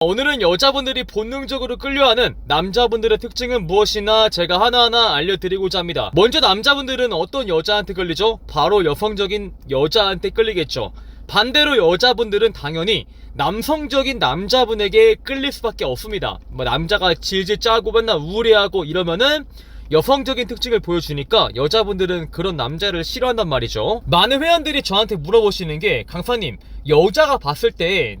오늘은 여자분들이 본능적으로 끌려하는 남자분들의 특징은 무엇이나 제가 하나하나 알려드리고자 합니다. 먼저 남자분들은 어떤 여자한테 끌리죠? 바로 여성적인 여자한테 끌리겠죠. 반대로 여자분들은 당연히 남성적인 남자분에게 끌릴 수밖에 없습니다. 남자가 질질 짜고 맨날 우울해하고 이러면은 여성적인 특징을 보여주니까 여자분들은 그런 남자를 싫어한단 말이죠. 많은 회원들이 저한테 물어보시는 게, 강사님, 여자가 봤을 때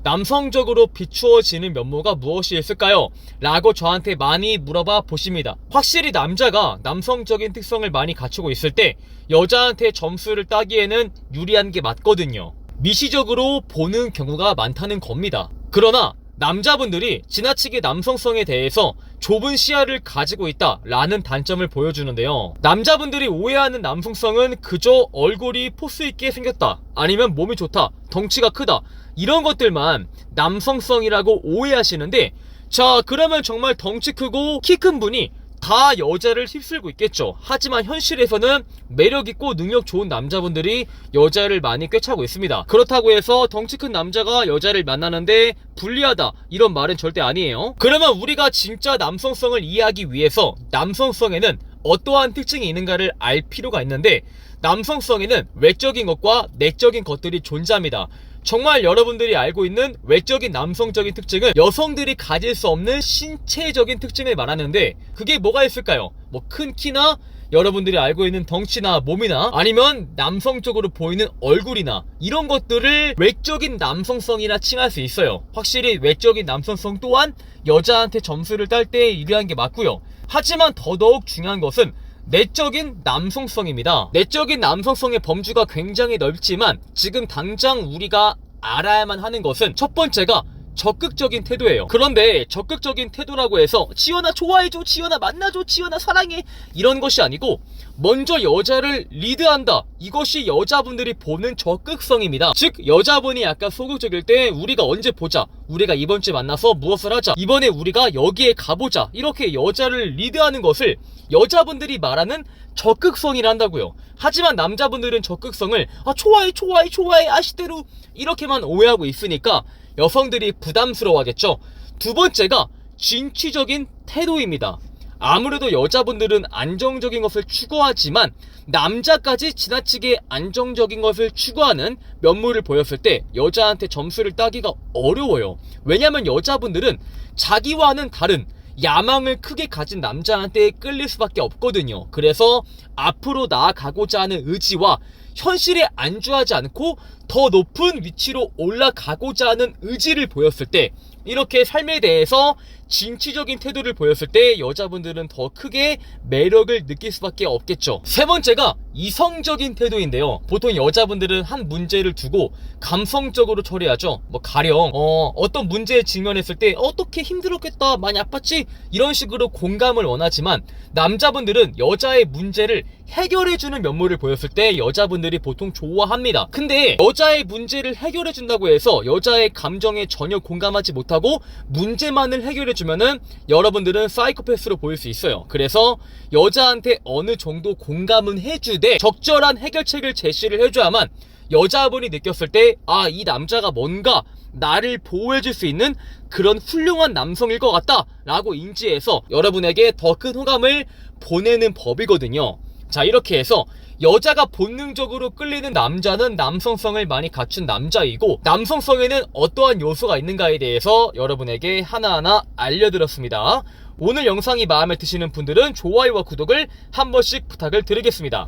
남성적으로 비추어지는 면모가 무엇이 있을까요? 라고 저한테 많이 물어봐 보십니다. 확실히 남자가 남성적인 특성을 많이 갖추고 있을 때 여자한테 점수를 따기에는 유리한 게 맞거든요. 미시적으로 보는 경우가 많다는 겁니다. 그러나 남자분들이 지나치게 남성성에 대해서 좁은 시야를 가지고 있다 라는 단점을 보여주는데요. 남자분들이 오해하는 남성성은 그저 얼굴이 포스 있게 생겼다, 아니면 몸이 좋다, 덩치가 크다, 이런 것들만 남성성이라고 오해하시는데, 자, 그러면 정말 덩치 크고 키 큰 분이 다 여자를 휩쓸고 있겠죠. 하지만 현실에서는 매력있고 능력 좋은 남자분들이 여자를 많이 꿰차고 있습니다. 그렇다고 해서 덩치 큰 남자가 여자를 만나는데 불리하다, 이런 말은 절대 아니에요. 그러면 우리가 진짜 남성성을 이해하기 위해서 남성성에는 어떠한 특징이 있는가를 알 필요가 있는데, 남성성에는 외적인 것과 내적인 것들이 존재합니다. 정말 여러분들이 알고 있는 외적인 남성적인 특징은 여성들이 가질 수 없는 신체적인 특징을 말하는데, 그게 뭐가 있을까요? 큰 키나 여러분들이 알고 있는 덩치나 몸이나, 아니면 남성적으로 보이는 얼굴이나, 이런 것들을 외적인 남성성이라 칭할 수 있어요. 확실히 외적인 남성성 또한 여자한테 점수를 딸 때 유리한 게 맞고요. 하지만 더더욱 중요한 것은 내적인 남성성입니다. 내적인 남성성의 범주가 굉장히 넓지만 지금 당장 우리가 알아야만 하는 것은, 첫 번째가 적극적인 태도예요. 그런데 적극적인 태도라고 해서 지연아 좋아해줘, 지연아 만나줘, 지연아 사랑해, 이런 것이 아니고 먼저 여자를 리드한다, 이것이 여자분들이 보는 적극성입니다. 즉, 여자분이 약간 소극적일 때 우리가 언제 보자, 우리가 이번 주에 만나서 무엇을 하자, 이번에 우리가 여기에 가보자, 이렇게 여자를 리드하는 것을 여자분들이 말하는 적극성이라 한다고요. 하지만 남자분들은 적극성을 좋아해 아시대로 이렇게만 오해하고 있으니까 여성들이 부담스러워하겠죠. 두 번째가 진취적인 태도입니다. 아무래도 여자분들은 안정적인 것을 추구하지만 남자까지 지나치게 안정적인 것을 추구하는 면모를 보였을 때 여자한테 점수를 따기가 어려워요. 왜냐면 여자분들은 자기와는 다른 야망을 크게 가진 남자한테 끌릴 수밖에 없거든요. 그래서 앞으로 나아가고자 하는 의지와 현실에 안주하지 않고 더 높은 위치로 올라가고자 하는 의지를 보였을 때, 이렇게 삶에 대해서 진취적인 태도를 보였을 때 여자분들은 더 크게 매력을 느낄 수밖에 없겠죠. 세 번째가 이성적인 태도인데요. 보통 여자분들은 한 문제를 두고 감성적으로 처리하죠. 가령 어떤 문제에 직면했을 때 어떻게 힘들었겠다, 많이 아팠지, 이런 식으로 공감을 원하지만 남자분들은 여자의 문제를 해결해주는 면모를 보였을 때 여자분들이 보통 좋아합니다. 근데 여자의 문제를 해결해준다고 해서 여자의 감정에 전혀 공감하지 못하고 문제만을 해결해주면은 여러분들은 사이코패스로 보일 수 있어요. 그래서 여자한테 어느 정도 공감은 해주되 적절한 해결책을 제시를 해줘야만 여자분이 느꼈을 때, 이 남자가 뭔가 나를 보호해줄 수 있는 그런 훌륭한 남성일 것 같다 라고 인지해서 여러분에게 더 큰 호감을 보내는 법이거든요. 자, 이렇게 해서 여자가 본능적으로 끌리는 남자는 남성성을 많이 갖춘 남자이고, 남성성에는 어떠한 요소가 있는가에 대해서 여러분에게 하나하나 알려드렸습니다. 오늘 영상이 마음에 드시는 분들은 좋아요와 구독을 한 번씩 부탁을 드리겠습니다.